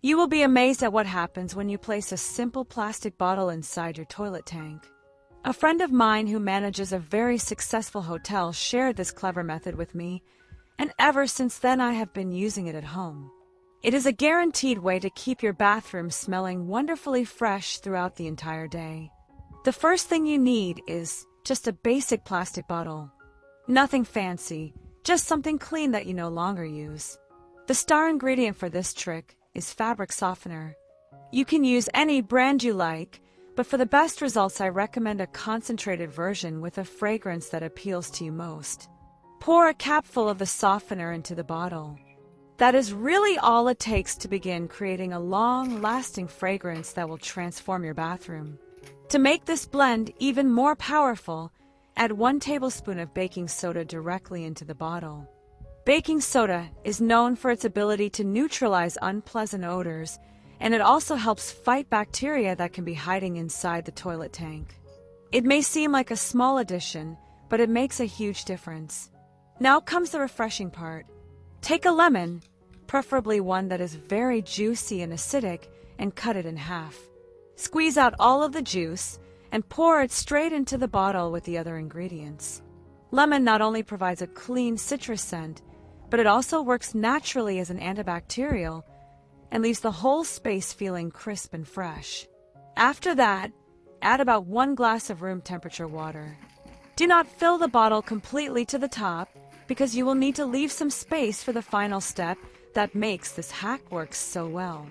You will be amazed at what happens when you place a simple plastic bottle inside your toilet tank. A friend of mine who manages a very successful hotel shared this clever method with me, and ever since then I have been using it at home. It is a guaranteed way to keep your bathroom smelling wonderfully fresh throughout the entire day. The first thing you need is just a basic plastic bottle. Nothing fancy, just something clean that you no longer use. The star ingredient for this trick is fabric softener. You can use any brand you like, but for the best results I recommend a concentrated version with a fragrance that appeals to you most. Pour a capful of the softener into the bottle. That is really all it takes to begin creating a long-lasting fragrance that will transform your bathroom. To make this blend even more powerful, add 1 tablespoon of baking soda directly into the bottle. Baking soda is known for its ability to neutralize unpleasant odors, and it also helps fight bacteria that can be hiding inside the toilet tank. It may seem like a small addition, but it makes a huge difference. Now comes the refreshing part. Take a lemon, preferably one that is very juicy and acidic, and cut it in half. Squeeze out all of the juice and pour it straight into the bottle with the other ingredients. Lemon not only provides a clean citrus scent, but it also works naturally as an antibacterial and leaves the whole space feeling crisp and fresh. After that, add about 1 glass of room temperature water. Do not fill the bottle completely to the top because you will need to leave some space for the final step that makes this hack work so well.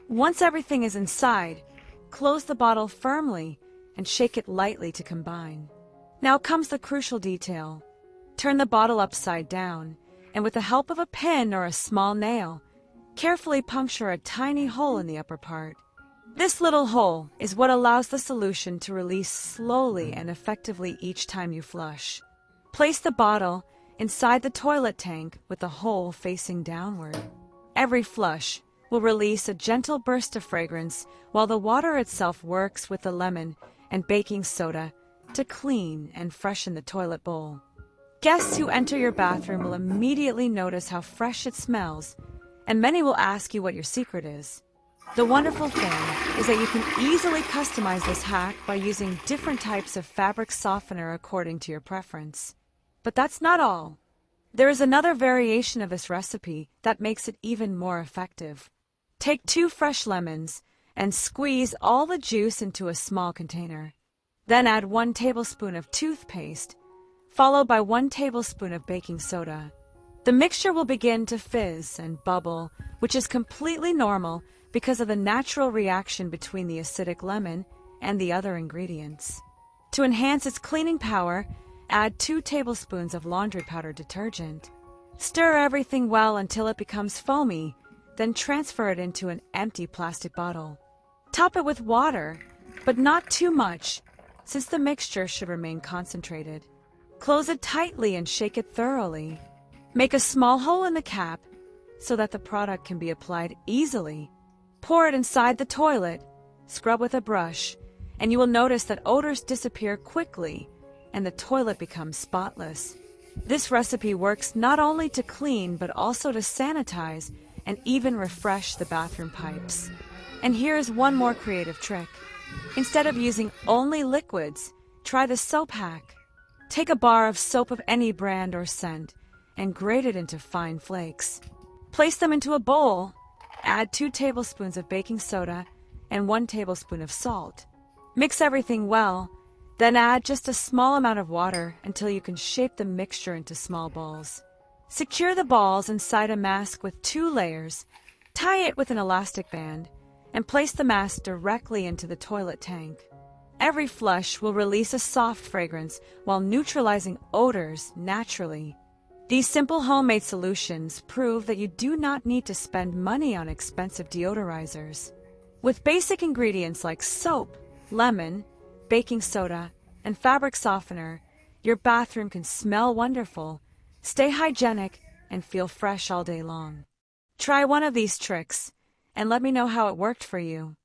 Once everything is inside, close the bottle firmly and shake it lightly to combine. Now comes the crucial detail. Turn the bottle upside down, and with the help of a pin or a small nail, carefully puncture a tiny hole in the upper part. This little hole is what allows the solution to release slowly and effectively each time you flush. Place the bottle inside the toilet tank with the hole facing downward. Every flush will release a gentle burst of fragrance while the water itself works with the lemon and baking soda to clean and freshen the toilet bowl. Guests who enter your bathroom will immediately notice how fresh it smells, and many will ask you what your secret is. The wonderful thing is that you can easily customize this hack by using different types of fabric softener according to your preference. But that's not all. There is another variation of this recipe that makes it even more effective. Take 2 fresh lemons and squeeze all the juice into a small container. Then add 1 tablespoon of toothpaste, followed by 1 tablespoon of baking soda. The mixture will begin to fizz and bubble, which is completely normal because of the natural reaction between the acidic lemon and the other ingredients. To enhance its cleaning power, add 2 tablespoons of laundry powder detergent. Stir everything well until it becomes foamy, then transfer it into an empty plastic bottle. Top it with water, but not too much, since the mixture should remain concentrated. Close it tightly and shake it thoroughly. Make a small hole in the cap so that the product can be applied easily. Pour it inside the toilet, scrub with a brush, and you will notice that odors disappear quickly and the toilet becomes spotless. This recipe works not only to clean but also to sanitize and even refresh the bathroom pipes. And here's one more creative trick. Instead of using only liquids, try the soap hack. Take a bar of soap of any brand or scent and grate it into fine flakes. Place them into a bowl. Add 2 tablespoons of baking soda and 1 tablespoon of salt. Mix everything well, then add just a small amount of water until you can shape the mixture into small balls. Secure the balls inside a mask with 2 layers, tie it with an elastic band, and place the mask directly into the toilet tank. Every flush will release a soft fragrance while neutralizing odors naturally. These simple homemade solutions prove that you do not need to spend money on expensive deodorizers. With basic ingredients like soap, lemon, baking soda, and fabric softener, your bathroom can smell wonderful, stay hygienic, and feel fresh all day long. Try one of these tricks and let me know how it worked for you.